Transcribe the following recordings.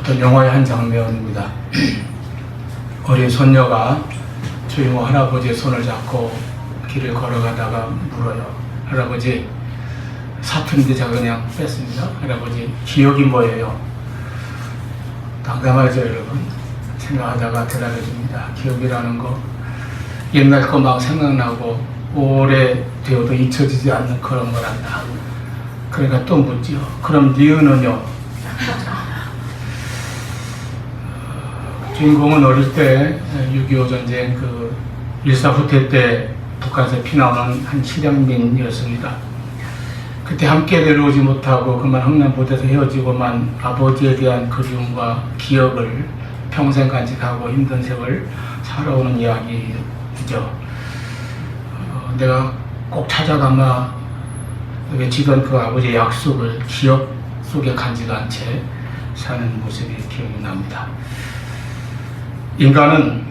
어떤 영화의 한 장면입니다. 어린 손녀가 주인공 할아버지의 손을 잡고 길을 걸어가다가 물어요. 할아버지, 사투리인데 제가 그냥 뺐습니다. 할아버지, 기억이 뭐예요? 당당하죠, 여러분? 생각하다가 대답해 줍니다. 기억이라는 거, 옛날 거 막 생각나고 오래 되어도 잊혀지지 않는 그런 거란다. 그러니까 또 묻지요. 그럼 니은은요? 주인공은 어릴 때 6.25 전쟁 그 일사후퇴 때 북한에서 피나오는 한 실향민이었습니다. 그때 함께 내려오지 못하고 그만 흥남부대에서 헤어지고만 아버지에 대한 그리움과 기억을 평생 간직하고 힘든 세월 살아오는 이야기죠. 내가 꼭 찾아가마 외치던 그 아버지의 약속을 기억 속에 간직한 채 사는 모습이 기억이 납니다. 인간은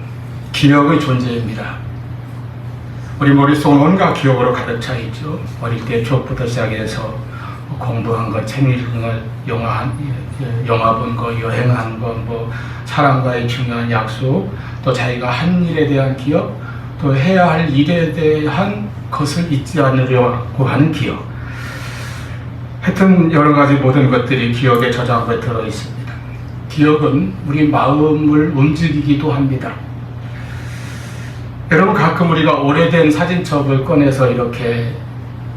기억의 존재입니다. 우리 머릿속은 온갖 기억으로 가득 차 있죠. 어릴 때 추억부터 시작해서 공부한 것, 책 읽은 것, 영화 본 것, 여행한 것, 사람과의 중요한 약속, 또 자기가 한 일에 대한 기억, 또 해야 할 일에 대한 것을 잊지 않으려고 하는 기억. 하여튼 여러 가지 모든 것들이 기억에 저장돼 들어 있습니다. 기억은 우리 마음을 움직이기도 합니다. 여러분, 가끔 우리가 오래된 사진첩을 꺼내서 이렇게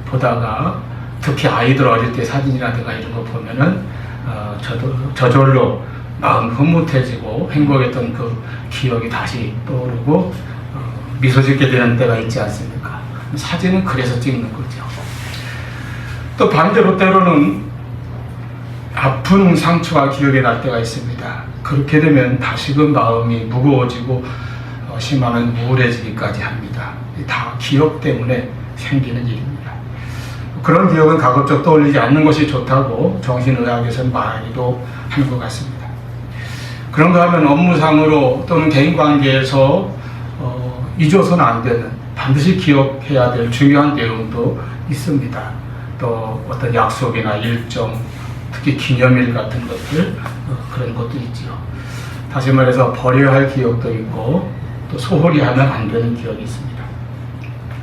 보다가 특히 아이들 어릴 때 사진이라든가 이런 거 보면은 저절로 마음 흐뭇해지고 행복했던 그 기억이 다시 떠오르고 미소 짓게 되는 때가 있지 않습니까? 사진은 그래서 찍는 거죠. 또 반대로 때로는 아픈 상처가 기억에 날 때가 있습니다. 그렇게 되면 다시금 마음이 무거워지고 심하면 우울해지기까지 합니다. 다 기억 때문에 생기는 일입니다. 그런 기억은 가급적 떠올리지 않는 것이 좋다고 정신의학에서는 말하기도 하는 것 같습니다. 그런가 하면 업무상으로 또는 개인관계에서 잊어서는 안 되는, 반드시 기억해야 될 중요한 내용도 있습니다. 또 어떤 약속이나 일정, 특히 기념일 같은 것들, 그런 것도 있지요. 다시 말해서 버려야 할 기억도 있고 또 소홀히 하면 안 되는 기억이 있습니다.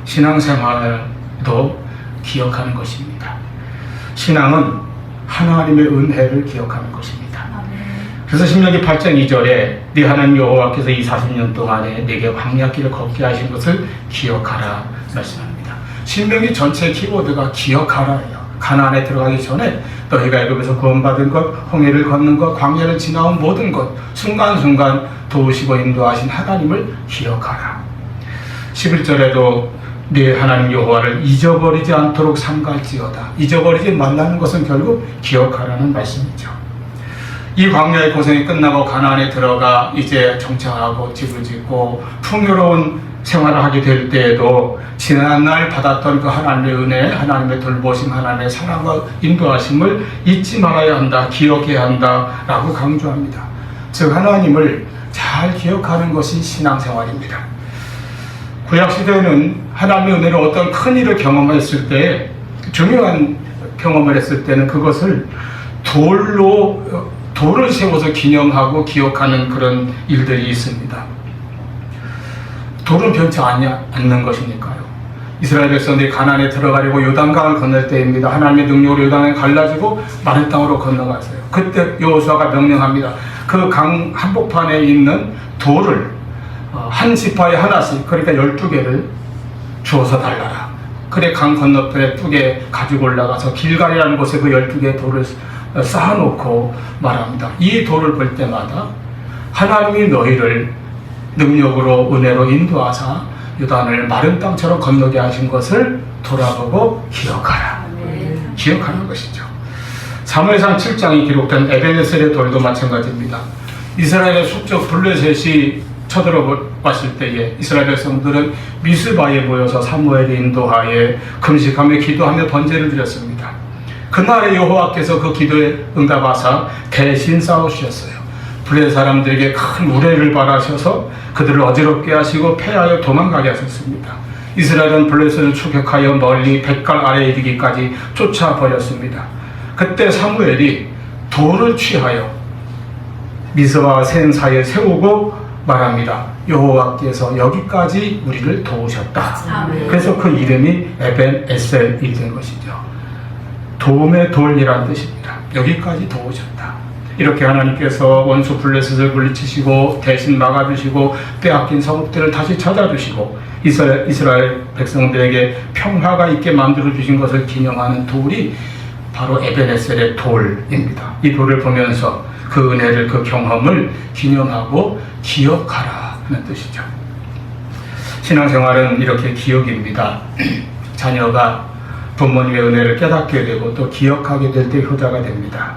신앙생활도 기억하는 것입니다. 신앙은 하나님의 은혜를 기억하는 것입니다. 그래서 신명기 8장 2절에 네 하나님 여호와께서 이 40년 동안에 내게 광야길을 걷게 하신 것을 기억하라 말씀합니다. 신명기 전체 키워드가 기억하라예요. 가나안에 들어가기 전에 너희가 애굽에서 구원받은 것, 홍해를 걷는 것, 광야를 지나온 모든 것, 순간순간 도우시고 인도하신 하나님을 기억하라. 11절에도 네 하나님 여호와를 잊어버리지 않도록 삼갈지어다. 잊어버리지 말라는 것은 결국 기억하라는 말씀이죠. 이 광야의 고생이 끝나고 가나안에 들어가 이제 정착하고 집을 짓고 풍요로운 생활을 하게 될 때에도 지난날 받았던 그 하나님의 은혜, 하나님의 돌보심, 하나님의 사랑과 인도하심을 잊지 말아야 한다, 기억해야 한다라고 강조합니다. 즉 하나님을 잘 기억하는 것이 신앙생활입니다. 구약시대에는 하나님의 은혜로 어떤 큰 일을 경험했을 때, 중요한 경험을 했을 때는 그것을 돌을 세워서 기념하고 기억하는 그런 일들이 있습니다. 돌은 변치 않는 것이니까요. 이스라엘 백성들이 가나안에 들어가려고 요단강을 건널 때입니다. 하나님의 능력으로 요단강이 갈라지고 마른 땅으로 건너갔어요. 그때 여호수아가 명령합니다. 그 강 한복판에 있는 돌을 한 지파에 하나씩, 그러니까 12개를 주어서 달라라. 그래 강 건너편에 2개 가지고 올라가서 길갈이라는 곳에 그 12개의 돌을 쌓아놓고 말합니다. 이 돌을 볼 때마다 하나님이 너희를 능력으로 은혜로 인도하사 요단을 마른 땅처럼 건너게 하신 것을 돌아보고 기억하라. 기억하는 것이죠. 사무엘상 7장이 기록된 에베네셀의 돌도 마찬가지입니다. 이스라엘의 숙적 블레셋이 쳐들어왔을 때에 이스라엘 백성들은 미스바에 모여서 사무엘의 인도하에 금식하며 기도하며 번제를 드렸습니다. 그날에 여호와께서 그 기도에 응답하사 대신 싸우셨어요. 블레셋 사람들에게 큰 우레를 바라셔서 그들을 어지럽게 하시고 패하여 도망가게 하셨습니다. 이스라엘은 블레셋을 추격하여 멀리 백갈 아래에 이르기까지 쫓아버렸습니다. 그때 사무엘이 돌을 취하여 미스와 센 사이에 세우고 말합니다. 여호와께서 여기까지 우리를 도우셨다. 아멘. 그래서 그 이름이 에벤 에셀이 된 것이죠. 도움의 돌이란 뜻입니다. 여기까지 도우셨다. 이렇게 하나님께서 원수 블레셋을 물리치시고 대신 막아주시고 빼앗긴 성읍들을 다시 찾아주시고 이스라엘 백성들에게 평화가 있게 만들어주신 것을 기념하는 돌이 바로 에벤에셀의 돌입니다. 이 돌을 보면서 그 은혜를, 그 경험을 기념하고 기억하라는 뜻이죠. 신앙생활은 이렇게 기억입니다. 자녀가 부모님의 은혜를 깨닫게 되고 또 기억하게 될 때 효자가 됩니다.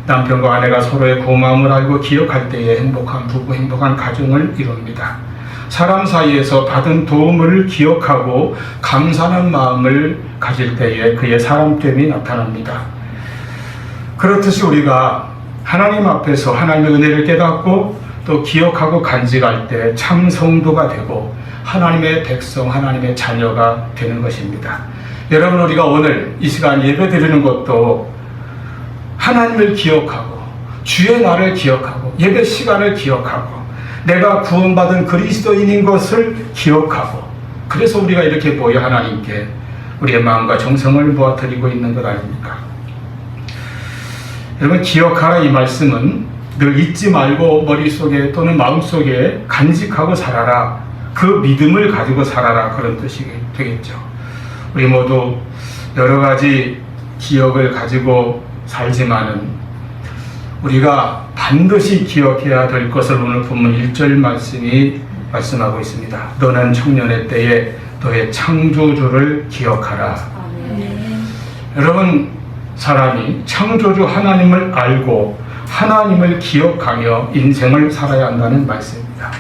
남편과 아내가 서로의 고마움을 알고 기억할 때에 행복한 부부, 행복한 가정을 이룹니다. 사람 사이에서 받은 도움을 기억하고 감사하는 마음을 가질 때에 그의 사람됨이 나타납니다. 그렇듯이 우리가 하나님 앞에서 하나님의 은혜를 깨닫고 또 기억하고 간직할 때 참 성도가 되고 하나님의 백성, 하나님의 자녀가 되는 것입니다. 여러분, 우리가 오늘 이 시간 예배 드리는 것도 하나님을 기억하고 주의 날을 기억하고 예배 시간을 기억하고 내가 구원받은 그리스도인인 것을 기억하고, 그래서 우리가 이렇게 모여 하나님께 우리의 마음과 정성을 모아드리고 있는 것 아닙니까? 여러분, 기억하라 이 말씀은 늘 잊지 말고 머릿속에 또는 마음속에 간직하고 살아라, 그 믿음을 가지고 살아라, 그런 뜻이 되겠죠. 우리 모두 여러 가지 기억을 가지고 살지만은 우리가 반드시 기억해야 될 것을 오늘 본문 1절 말씀이 말씀하고 있습니다. 너는 청년의 때에 너의 창조주를 기억하라. 여러분, 사람이 창조주 하나님을 알고 하나님을 기억하며 인생을 살아야 한다는 말씀입니다.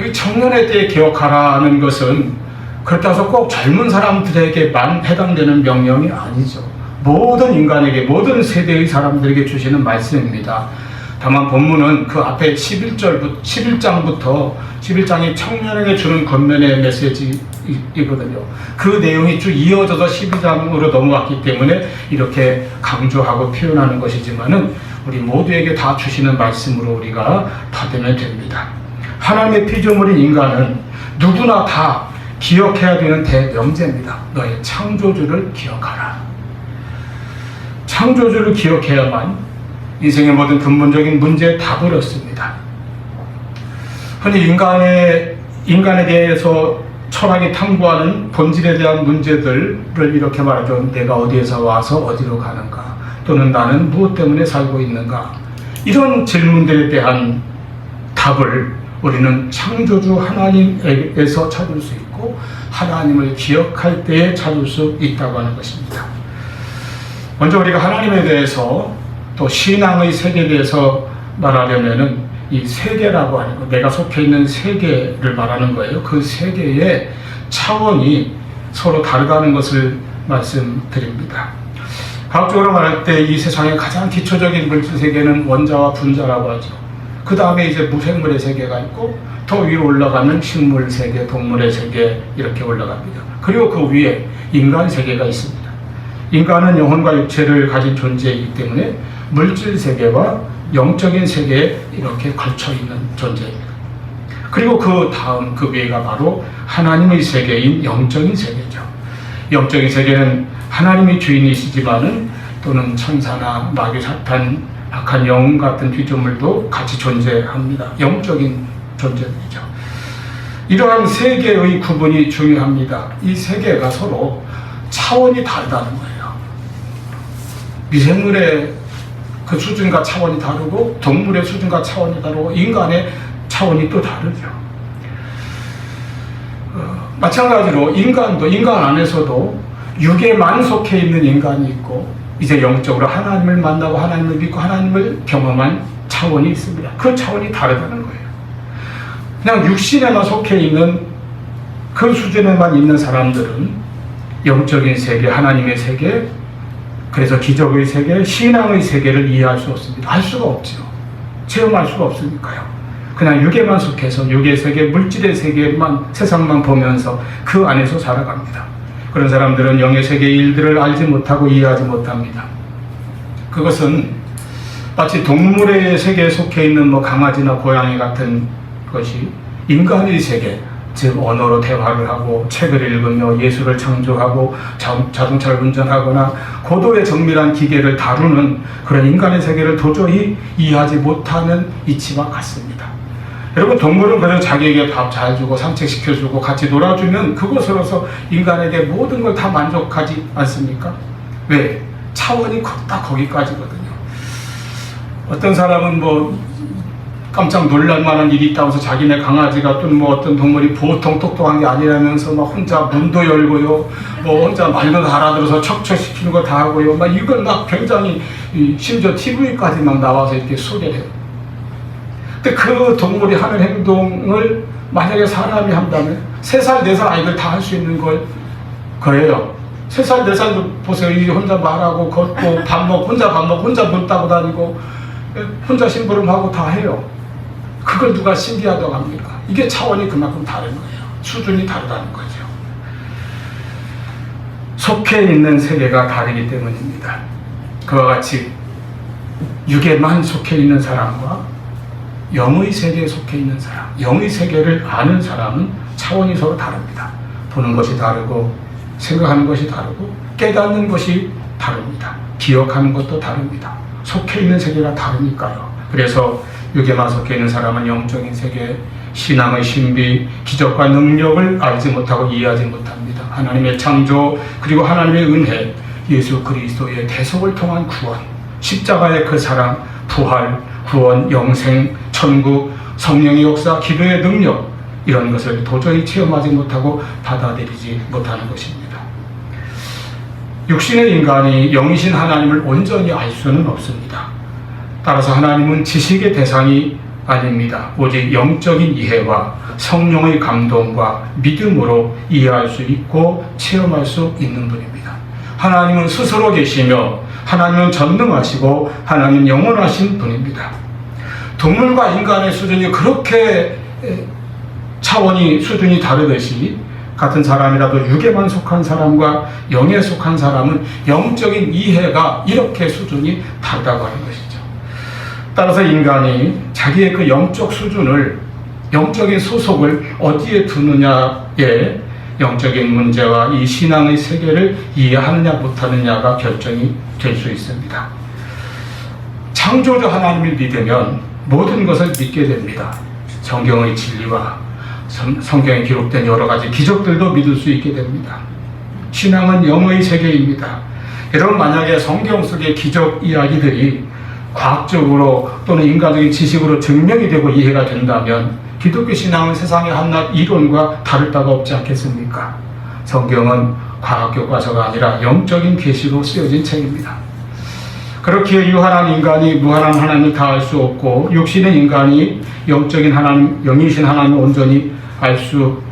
여기 청년의 때에 기억하라는 것은 그렇다고 해서 꼭 젊은 사람들에게만 해당되는 명령이 아니죠. 모든 인간에게, 모든 세대의 사람들에게 주시는 말씀입니다. 다만 본문은 그 앞에 11장부터 11장이 청년에게 주는 겉면의 메시지이거든요. 그 내용이 쭉 이어져서 12장으로 넘어왔기 때문에 이렇게 강조하고 표현하는 것이지만은 우리 모두에게 다 주시는 말씀으로 우리가 받으면 됩니다. 하나님의 피조물인 인간은 누구나 다 기억해야 되는 대명제입니다. 너의 창조주를 기억하라. 창조주를 기억해야만 인생의 모든 근본적인 문제에 답을 얻습니다. 흔히 인간에 대해서 철학이 탐구하는 본질에 대한 문제들을 이렇게 말하죠. 내가 어디에서 와서 어디로 가는가, 또는 나는 무엇 때문에 살고 있는가, 이런 질문들에 대한 답을 우리는 창조주 하나님에게서 찾을 수 있고 하나님을 기억할 때에 찾을 수 있다고 하는 것입니다. 먼저 우리가 하나님에 대해서 또 신앙의 세계에 대해서 말하려면은 이 세계라고 하는 것, 내가 속해 있는 세계를 말하는 거예요. 그 세계의 차원이 서로 다르다는 것을 말씀드립니다. 과학적으로 말할 때 이 세상의 가장 기초적인 물질 세계는 원자와 분자라고 하죠. 그 다음에 이제 무생물의 세계가 있고 더 위로 올라가면 식물 세계, 동물의 세계, 이렇게 올라갑니다. 그리고 그 위에 인간 세계가 있습니다. 인간은 영혼과 육체를 가진 존재이기 때문에 물질 세계와 영적인 세계에 이렇게 걸쳐 있는 존재입니다. 그리고 그 다음 그 위가 바로 하나님의 세계인 영적인 세계죠. 영적인 세계는 하나님이 주인이시지만은 또는 천사나 마귀, 사탄, 악한 영 같은 피조물도 같이 존재합니다. 영적인 존재들이죠. 이러한 세계의 구분이 중요합니다. 이 세계가 서로 차원이 다르다는 거예요. 미생물의 그 수준과 차원이 다르고 동물의 수준과 차원이 다르고 인간의 차원이 또 다르죠. 마찬가지로 인간도, 인간 안에서도 육에만 속해 있는 인간이 있고 이제 영적으로 하나님을 만나고 하나님을 믿고 하나님을 경험한 차원이 있습니다. 그 차원이 다르다는 거예요. 그냥 육신에만 속해 있는 그 수준에만 있는 사람들은 영적인 세계, 하나님의 세계, 그래서 기적의 세계, 신앙의 세계를 이해할 수 없습니다. 알 수가 없죠. 체험할 수가 없으니까요. 그냥 육에만 속해서 육의 세계, 물질의 세계만, 세상만 보면서 그 안에서 살아갑니다. 그런 사람들은 영의 세계의 일들을 알지 못하고 이해하지 못합니다. 그것은 마치 동물의 세계에 속해 있는 뭐 강아지나 고양이 같은 것이 인간의 세계, 즉 언어로 대화를 하고 책을 읽으며 예술을 창조하고 자동차를 운전하거나 고도의 정밀한 기계를 다루는 그런 인간의 세계를 도저히 이해하지 못하는 이치와 같습니다. 여러분, 동물은 그냥 자기에게 밥 잘 주고 산책시켜주고 같이 놀아주면 그것으로서 인간에게 모든 걸 다 만족하지 않습니까? 왜? 차원이 딱 거기까지거든요. 어떤 사람은 뭐 깜짝 놀랄 만한 일이 있다고 해서 자기네 강아지가 또는 뭐 어떤 동물이 보통 똑똑한 게 아니라면서 막 혼자 문도 열고요, 뭐 혼자 말도 다 알아들어서 척척시키는 거 다 하고요, 막 이걸 막 굉장히 심지어 TV까지 막 나와서 이렇게 소개를 해요. 근데 그 동물이 하는 행동을 만약에 사람이 한다면 3살, 4살 아이들 다 할 수 있는 거예요. 3살, 4살도 보세요. 이 혼자 말하고 걷고 혼자 밥 먹고 혼자 문 따고 다니고 혼자 심부름하고 다 해요. 그걸 누가 신기하다고 합니까? 이게 차원이 그만큼 다른 거예요. 수준이 다르다는 거죠. 속해 있는 세계가 다르기 때문입니다. 그와 같이 육에만 속해 있는 사람과 영의 세계에 속해 있는 사람, 영의 세계를 아는 사람은 차원이 서로 다릅니다. 보는 것이 다르고 생각하는 것이 다르고 깨닫는 것이 다릅니다. 기억하는 것도 다릅니다. 속해 있는 세계가 다르니까요. 그래서 육에만 속해 있는 사람은 영적인 세계, 신앙의 신비, 기적과 능력을 알지 못하고 이해하지 못합니다. 하나님의 창조, 그리고 하나님의 은혜, 예수 그리스도의 대속을 통한 구원, 십자가의 그 사랑, 부활, 구원, 영생, 천국, 성령의 역사, 기도의 능력, 이런 것을 도저히 체험하지 못하고 받아들이지 못하는 것입니다. 육신의 인간이 영이신 하나님을 온전히 알 수는 없습니다. 따라서 하나님은 지식의 대상이 아닙니다. 오직 영적인 이해와 성령의 감동과 믿음으로 이해할 수 있고 체험할 수 있는 분입니다. 하나님은 스스로 계시며 하나님은 전능하시고 하나님은 영원하신 분입니다. 동물과 인간의 수준이 그렇게 수준이 다르듯이 같은 사람이라도 육에만 속한 사람과 영에 속한 사람은 영적인 이해가 이렇게 수준이 다르다고 하는 것이죠. 따라서 인간이 자기의 그 영적 수준을, 영적인 소속을 어디에 두느냐에 영적인 문제와 이 신앙의 세계를 이해하느냐 못하느냐가 결정이 될 수 있습니다. 창조주 하나님을 믿으면 모든 것을 믿게 됩니다. 성경의 진리와 성경에 기록된 여러 가지 기적들도 믿을 수 있게 됩니다. 신앙은 영의 세계입니다. 여러분, 만약에 성경 속의 기적 이야기들이 과학적으로 또는 인간적인 지식으로 증명이 되고 이해가 된다면 기독교 신앙은 세상의 한낱 이론과 다를 바가 없지 않겠습니까? 성경은 과학 교과서가 아니라 영적인 계시로 쓰여진 책입니다. 그렇기에 유한한 인간이 무한한 하나님을 다 알 수 없고 육신의 인간이 영적인 하나님, 영이신 하나님을 온전히 알 수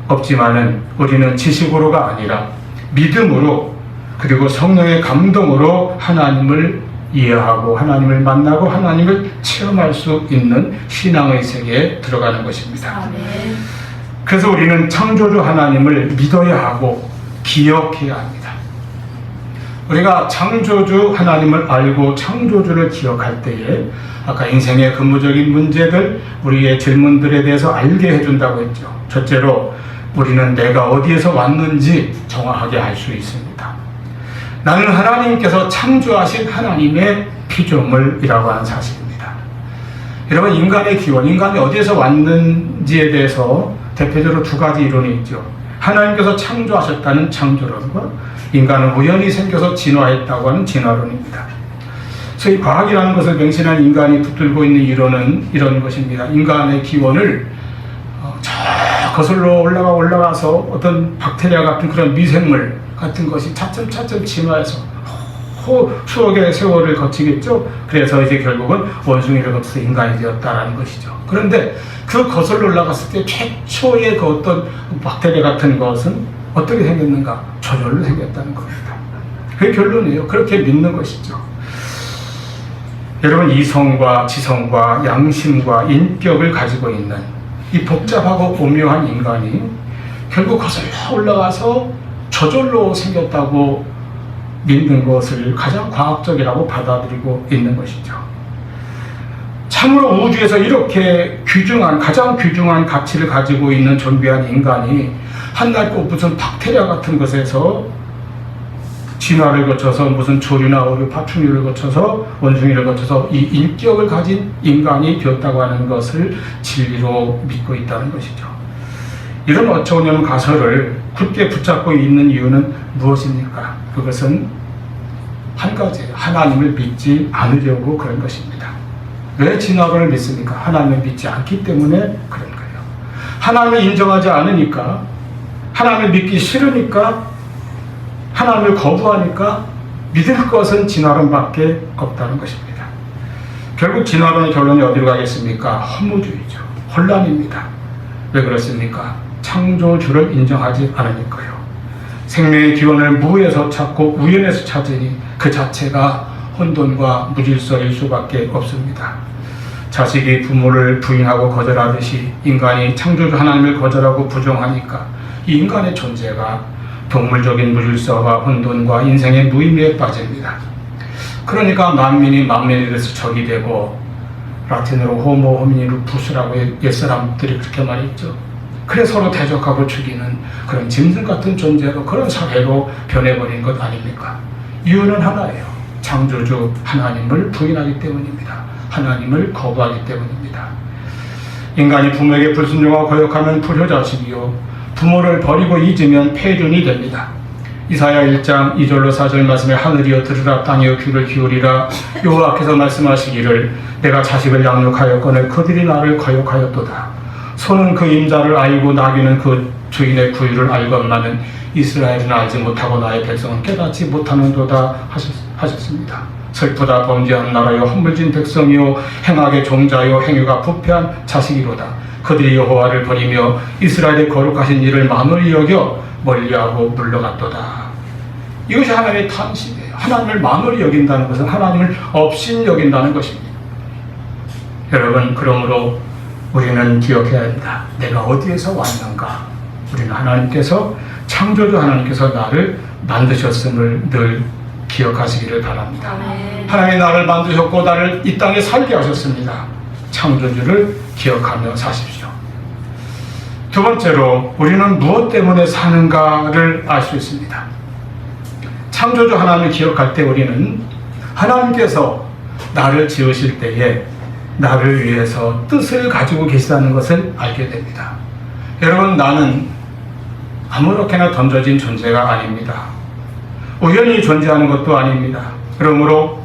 없지만은 우리는 지식으로가 아니라 믿음으로 그리고 성령의 감동으로 하나님을 이해하고 하나님을 만나고 하나님을 체험할 수 있는 신앙의 세계에 들어가는 것입니다. 아멘. 그래서 우리는 창조주 하나님을 믿어야 하고 기억해야 합니다. 우리가 창조주 하나님을 알고 창조주를 기억할 때에 아까 인생의 근본적인 문제들, 우리의 질문들에 대해서 알게 해준다고 했죠. 첫째로 우리는 내가 어디에서 왔는지 정확하게 알 수 있습니다. 나는 하나님께서 창조하신 하나님의 피조물이라고 하는 사실입니다. 여러분, 인간의 기원, 인간이 어디에서 왔는지에 대해서 대표적으로 2가지 이론이 있죠. 하나님께서 창조하셨다는 창조론과 인간은 우연히 생겨서 진화했다고 하는 진화론입니다. 소위 과학이라는 것을 맹신한 인간이 붙들고 있는 이론은 이런 것입니다. 인간의 기원을 저 거슬러 올라가서 어떤 박테리아 같은 그런 미생물 같은 것이 차츰 진화해서 수억의 세월을 거치겠죠. 그래서 이제 결국은 원숭이를 거쳐서 인간이 되었다라는 것이죠. 그런데 그 거슬러 올라갔을 때 최초의 그 어떤 박테리아 같은 것은 어떻게 생겼는가? 저절로 생겼다는 겁니다. 그게 결론이에요. 그렇게 믿는 것이죠. 여러분, 이성과 지성과 양심과 인격을 가지고 있는 이 복잡하고 오묘한 인간이 결국 거슬러 올라가서 저절로 생겼다고 믿는 것을 가장 과학적이라고 받아들이고 있는 것이죠. 참으로 우주에서 이렇게 가장 귀중한 가치를 가지고 있는 존귀한 인간이 한낱 무슨 박테리아 같은 것에서 진화를 거쳐서 무슨 조류나 어류, 파충류를 거쳐서 원숭이를 거쳐서 이 인격을 가진 인간이 되었다고 하는 것을 진리로 믿고 있다는 것이죠. 이런 어처구니없는 가설을 굳게 붙잡고 있는 이유는 무엇입니까? 그것은 한 가지, 하나님을 믿지 않으려고 그런 것입니다. 왜 진화론을 믿습니까? 하나님을 믿지 않기 때문에 그런 거예요. 하나님을 인정하지 않으니까, 하나님을 믿기 싫으니까, 하나님을 거부하니까 믿을 것은 진화론밖에 없다는 것입니다. 결국 진화론의 결론이 어디로 가겠습니까? 허무주의죠. 혼란입니다. 왜 그렇습니까? 창조주를 인정하지 않으니까요. 생명의 기원을 무에서 찾고 우연에서 찾으니 그 자체가 혼돈과 무질서일 수밖에 없습니다. 자식이 부모를 부인하고 거절하듯이 인간이 창조주 하나님을 거절하고 부정하니까 이 인간의 존재가 동물적인 무질서와 혼돈과 인생의 무의미에 빠집니다. 그러니까 만민이 만민에 대해서 적이 되고, 라틴어로 호모 호미니루푸스라고 옛사람들이 그렇게 말했죠. 그래 서로 대적하고 죽이는 그런 짐승 같은 존재로, 그런 사회로 변해버린 것 아닙니까? 이유는 하나예요. 창조주 하나님을 부인하기 때문입니다. 하나님을 거부하기 때문입니다. 인간이 부모에게 불순종하고 거역하면 불효자식이요, 부모를 버리고 잊으면 폐륜이 됩니다. 이사야 1장 2절로 4절 말씀에 하늘이여 들으라, 땅이여 귀를 기울이라. 여호와께서 말씀하시기를 내가 자식을 양육하였거늘 그들이 나를 거역하였도다. 소는 그 임자를 알고 나귀는 그 주인의 구유를 알건만은 이스라엘은 알지 못하고 나의 백성은 깨닫지 못하는도다 하셨습니다. 슬프다. 범죄한 나라여, 허물진 백성이요, 행악의 종자요, 행위가 부패한 자식이로다. 그들이 여호와를 버리며 이스라엘의 거룩하신 일을 만홀히 여겨 멀리하고 물러갔도다. 이것이 하나님의 탐심이에요. 하나님을 만홀히 여긴다는 것은 하나님을 업신 여긴다는 것입니다. 여러분, 그러므로 우리는 기억해야 합니다. 내가 어디에서 왔는가? 우리는 하나님께서, 창조주 하나님께서 나를 만드셨음을 늘 기억하시기를 바랍니다. 하나님이 나를 만드셨고 나를 이 땅에 살게 하셨습니다. 창조주를 기억하며 사십시오. 두 번째로, 우리는 무엇 때문에 사는가를 알 수 있습니다. 창조주 하나님을 기억할 때 우리는 하나님께서 나를 지으실 때에 나를 위해서 뜻을 가지고 계시다는 것을 알게 됩니다. 여러분, 나는 아무렇게나 던져진 존재가 아닙니다. 우연히 존재하는 것도 아닙니다. 그러므로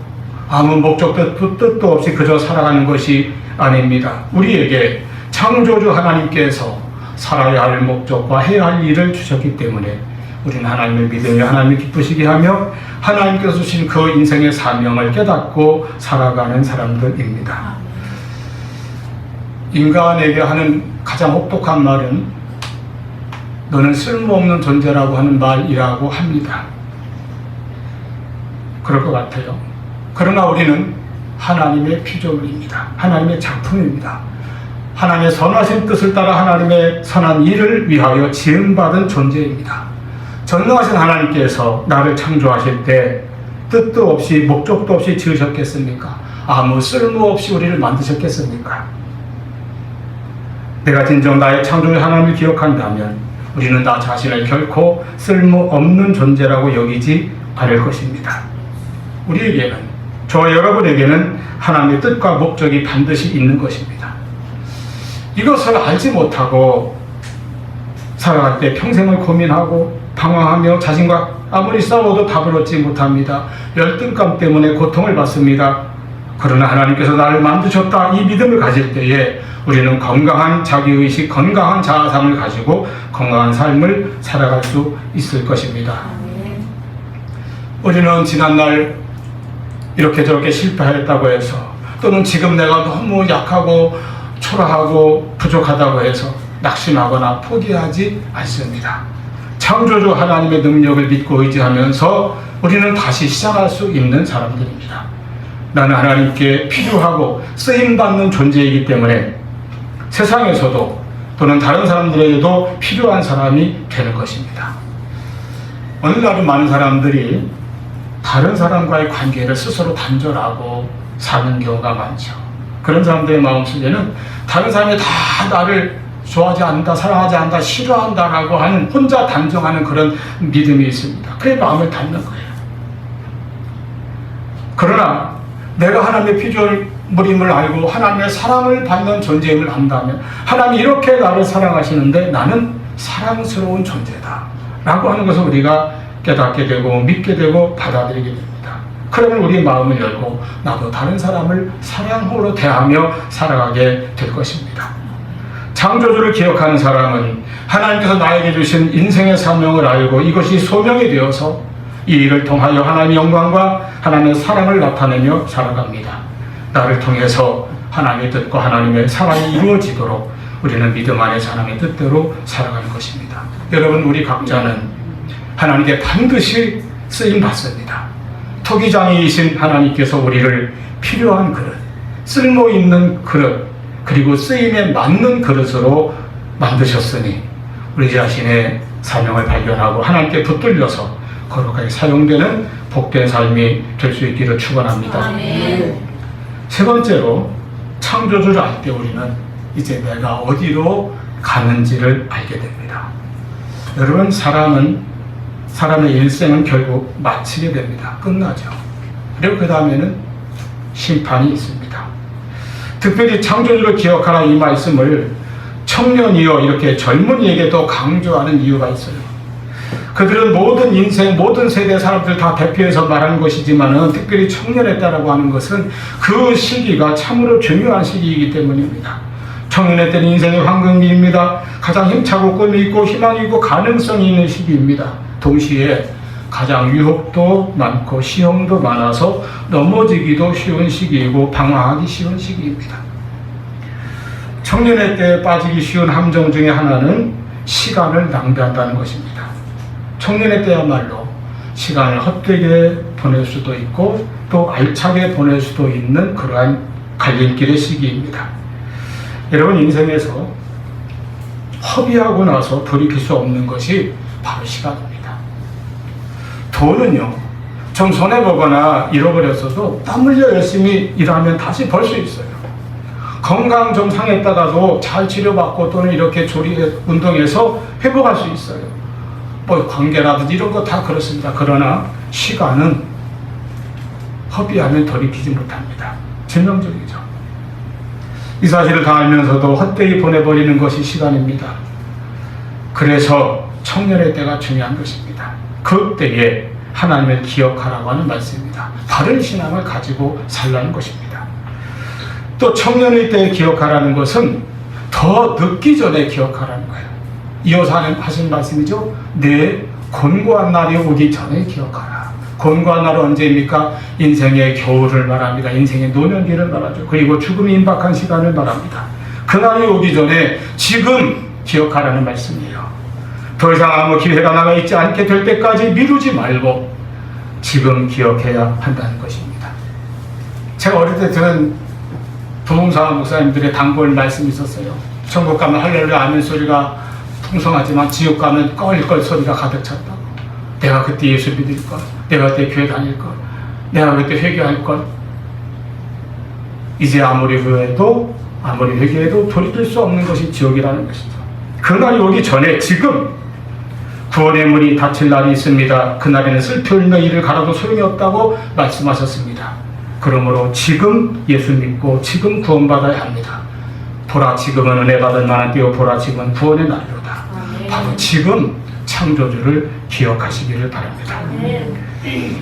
아무 목적도 뜻도 없이 그저 살아가는 것이 아닙니다. 우리에게 창조주 하나님께서 살아야 할 목적과 해야 할 일을 주셨기 때문에 우리는 하나님을 믿으며 하나님을 기쁘시게 하며 하나님께서 주신 그 인생의 사명을 깨닫고 살아가는 사람들입니다. 인간에게 하는 가장 혹독한 말은 너는 쓸모없는 존재라고 하는 말이라고 합니다. 그럴 것 같아요. 그러나 우리는 하나님의 피조물입니다. 하나님의 작품입니다. 하나님의 선하신 뜻을 따라 하나님의 선한 일을 위하여 지음받은 존재입니다. 전능하신 하나님께서 나를 창조하실 때 뜻도 없이 목적도 없이 지으셨겠습니까? 아무 쓸모없이 우리를 만드셨겠습니까? 내가 진정 나의 창조주 하나님을 기억한다면 우리는 나 자신을 결코 쓸모없는 존재라고 여기지 않을 것입니다. 우리에게는, 저와 여러분에게는 하나님의 뜻과 목적이 반드시 있는 것입니다. 이것을 알지 못하고 살아갈 때 평생을 고민하고 방황하며 자신과 아무리 싸워도 답을 얻지 못합니다. 열등감 때문에 고통을 받습니다. 그러나 하나님께서 나를 만드셨다, 이 믿음을 가질 때에 우리는 건강한 자기의식, 건강한 자아상을 가지고 건강한 삶을 살아갈 수 있을 것입니다. 우리는 지난날 이렇게 저렇게 실패했다고 해서, 또는 지금 내가 너무 약하고 초라하고 부족하다고 해서 낙심하거나 포기하지 않습니다. 창조주 하나님의 능력을 믿고 의지하면서 우리는 다시 시작할 수 있는 사람들입니다. 나는 하나님께 필요하고 쓰임받는 존재이기 때문에 세상에서도 또는 다른 사람들에게도 필요한 사람이 되는 것입니다. 오늘날은 많은 사람들이 다른 사람과의 관계를 스스로 단절하고 사는 경우가 많죠. 그런 사람들의 마음속에는 다른 사람이 다 나를 좋아하지 않는다, 사랑하지 않는다, 싫어한다라고 하는 혼자 단정하는 그런 믿음이 있습니다. 그의 마음을 닫는 거예요. 그러나 내가 하나님의 피조물임을 알고 하나님의 사랑을 받는 존재임을 안다면 하나님이 이렇게 나를 사랑하시는데 나는 사랑스러운 존재다 라고 하는 것을 우리가 깨닫게 되고 믿게 되고 받아들이게 됩니다. 그러면 우리의 마음을 열고 나도 다른 사람을 사랑으로 대하며 살아가게 될 것입니다. 창조주를 기억하는 사람은 하나님께서 나에게 주신 인생의 사명을 알고 이것이 소명이 되어서 이 일을 통하여 하나님의 영광과 하나님의 사랑을 나타내며 살아갑니다. 나를 통해서 하나님의 뜻과 하나님의 사랑이 이루어지도록 우리는 믿음 안에서 하나님의 뜻대로 살아가는 것입니다. 여러분, 우리 각자는 하나님께 반드시 쓰임받습니다. 토기장이이신 하나님께서 우리를 필요한 그릇, 쓸모있는 그릇, 그리고 쓰임에 맞는 그릇으로 만드셨으니 우리 자신의 사명을 발견하고 하나님께 붙들려서 거룩하게 사용되는 복된 삶이 될 수 있기를 축원합니다. 세 번째로, 창조주를 알 때 우리는 이제 내가 어디로 가는지를 알게 됩니다. 여러분, 사람의 일생은 결국 마치게 됩니다. 끝나죠. 그리고 그 다음에는 심판이 있습니다. 특별히 창조주를 기억하라 이 말씀을 청년이여 이렇게 젊은이에게도 강조하는 이유가 있어요. 그들은 모든 인생, 모든 세대 사람들 다 대표해서 말하는 것이지만은 특별히 청년에 따라고 하는 것은 그 시기가 참으로 중요한 시기이기 때문입니다. 청년의 때는 인생의 황금기입니다. 가장 힘차고 꿈이 있고 희망이 있고 가능성이 있는 시기입니다. 동시에 가장 유혹도 많고 시험도 많아서 넘어지기도 쉬운 시기이고 방황하기 쉬운 시기입니다. 청년의 때에 빠지기 쉬운 함정 중에 하나는 시간을 낭비한다는 것입니다. 청년의 때야말로 시간을 헛되게 보낼 수도 있고 또 알차게 보낼 수도 있는 그러한 갈림길의 시기입니다. 여러분, 인생에서 허비하고 나서 돌이킬 수 없는 것이 바로 시간입니다. 돈은요, 좀 손해보거나 잃어버렸어도 땀 흘려 열심히 일하면 다시 벌 수 있어요. 건강 좀 상했다가도 잘 치료받고 또는 이렇게 운동해서 회복할 수 있어요. 뭐 관계라든지 이런 거 다 그렇습니다. 그러나 시간은 허비하면 돌이키지 못합니다.致命적이죠. 이 사실을 다 알면서도 헛되이 보내버리는 것이 시간입니다. 그래서 청년의 때가 중요한 것입니다. 그 때에 하나님을 기억하라고 하는 말씀입니다. 바른 신앙을 가지고 살라는 것입니다. 또 청년의 때에 기억하라는 것은 더 늦기 전에 기억하라는 거예요. 이어서 하신 말씀이죠. 내 곤고한 날이 오기 전에 기억하라. 곤고한 날은 언제입니까? 인생의 겨울을 말합니다. 인생의 노년기를 말하죠. 그리고 죽음이 임박한 시간을 말합니다. 그날이 오기 전에 지금 기억하라는 말씀이에요. 더 이상 아무 기회가 남아있지 않게 될 때까지 미루지 말고 지금 기억해야 한다는 것입니다. 제가 어릴 때 들은 부흥사 목사님들의 단골 말씀이 있었어요. 천국 가면 할렐루야 아멘 소리가 풍성하지만 지옥 가면 껄껄 소리가 가득 찼다고. 내가 그때 예수 믿을걸, 내가 그때 교회 다닐걸, 내가 그때 회개할걸. 이제 아무리 후회해도 아무리 회개해도 돌이킬 수 없는 것이 지옥이라는 것이죠. 그날이 오기 전에 지금 구원의 문이 닫힐 날이 있습니다. 그날에는 슬피 울며 이를 갈아도 소용이 없다고 말씀하셨습니다. 그러므로 지금 예수 믿고 지금 구원받아야 합니다. 보라, 지금은 은혜 받을 만한 때요, 보라, 지금은 구원의 날이로다. 바로 지금 창조주를 기억하시기를 바랍니다.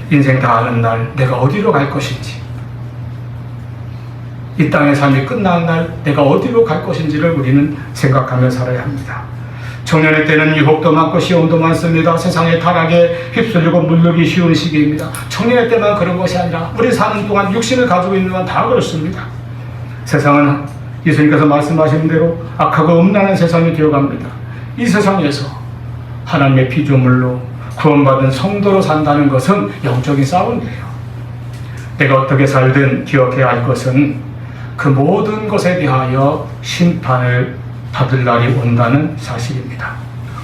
인생 다 하는 날 내가 어디로 갈 것인지, 이 땅의 삶이 끝나는 날 내가 어디로 갈 것인지를 우리는 생각하며 살아야 합니다. 청년의 때는 유혹도 많고 시험도 많습니다. 세상의 타락에 휩쓸리고 물르기 쉬운 시기입니다. 청년의 때만 그런 것이 아니라 우리 사는 동안 육신을 가지고 있는 건 다 그렇습니다. 세상은 예수님께서 말씀하신 대로 악하고 음란한 세상이 되어갑니다. 이 세상에서 하나님의 피조물로 구원받은 성도로 산다는 것은 영적인 싸움이에요. 내가 어떻게 살든 기억해야 할 것은 그 모든 것에 대하여 심판을 받을 날이 온다는 사실입니다.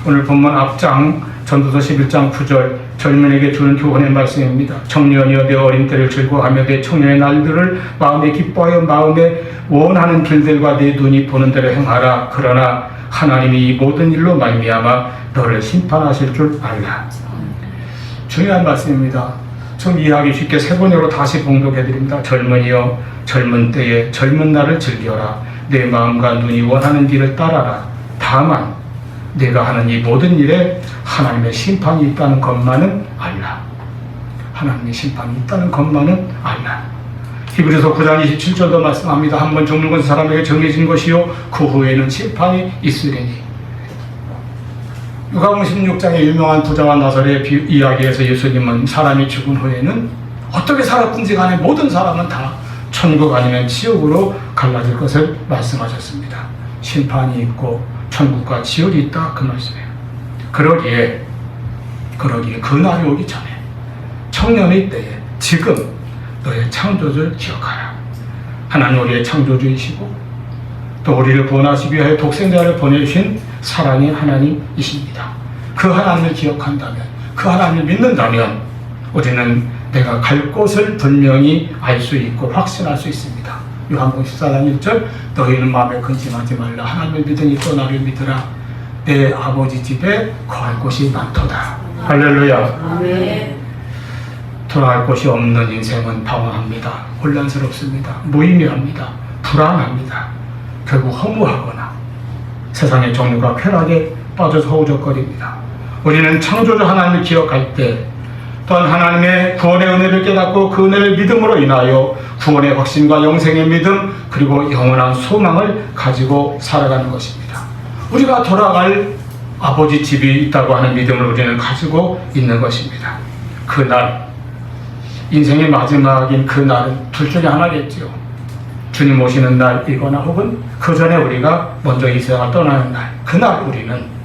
오늘 본문 앞장 전도서 11장 9절 젊은에게 주는 교훈의 말씀입니다. 청년이여 내 어린 때를 즐거워하며 내 청년의 날들을 마음에 기뻐하여 마음에 원하는 길들과 내 눈이 보는 대로 행하라. 그러나 하나님이 이 모든 일로 말미암아 너를 심판하실 줄 알라. 중요한 말씀입니다. 좀 이해하기 쉽게 세 번역으로 다시 봉독해드립니다. 젊은이여 젊은 때에 젊은 날을 즐겨라. 내 마음과 눈이 원하는 길을 따라라. 다만 내가 하는 이 모든 일에 하나님의 심판이 있다는 것만은 알라. 하나님의 심판이 있다는 것만은 알라. 히브리서 9장 27절도 말씀합니다. 한번 죽는 것은 사람에게 정해진 것이요 그 후에는 심판이 있으리니. 누가복음 16장의 유명한 부자와 나사로의 이야기에서 예수님은 사람이 죽은 후에는 어떻게 살았든지 간에 모든 사람은 다 천국 아니면 지옥으로 갈라질 것을 말씀하셨습니다. 심판이 있고 천국과 지옥이 있다 그 말씀이에요. 그러기에 그 날이 오기 전에 청년의 때에 지금 너의 창조주를 기억하라. 하나님 우리의 창조주이시고 또 우리를 구원하시기 위하여 독생자를 보내주신 사랑의 하나님이십니다. 그 하나님을 기억한다면, 그 하나님을 믿는다면 우리는 내가 갈 곳을 분명히 알 수 있고 확신할 수 있습니다. 요한복음 14장 1절 너희는 마음에 근심하지 말라. 하나님을 믿으니 또 나를 믿으라. 내 아버지 집에 거할 곳이 많도다. 할렐루야. 아멘. 돌아갈 곳이 없는 인생은 방황합니다. 혼란스럽습니다. 무의미합니다. 불안합니다. 결국 허무하거나 세상의 정류가 쾌락에 빠져서 허우적거립니다. 우리는 창조주 하나님을 기억할 때 또한 하나님의 구원의 은혜를 깨닫고 그 은혜를 믿음으로 인하여 구원의 확신과 영생의 믿음 그리고 영원한 소망을 가지고 살아가는 것입니다. 우리가 돌아갈 아버지 집이 있다고 하는 믿음을 우리는 가지고 있는 것입니다. 그날 인생의 마지막인 그 날은 둘 중에 하나겠지요. 주님 오시는 날이거나 혹은 그 전에 우리가 먼저 이 세상을 떠나는 날, 그날 우리는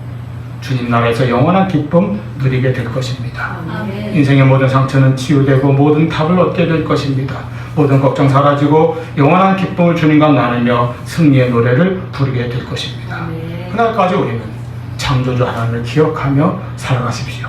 주님 나라에서 영원한 기쁨 누리게 될 것입니다. 아멘. 인생의 모든 상처는 치유되고 모든 답을 얻게 될 것입니다. 모든 걱정 사라지고 영원한 기쁨을 주님과 나누며 승리의 노래를 부르게 될 것입니다. 아멘. 그날까지 우리는 창조주 하나님을 기억하며 살아가십시오.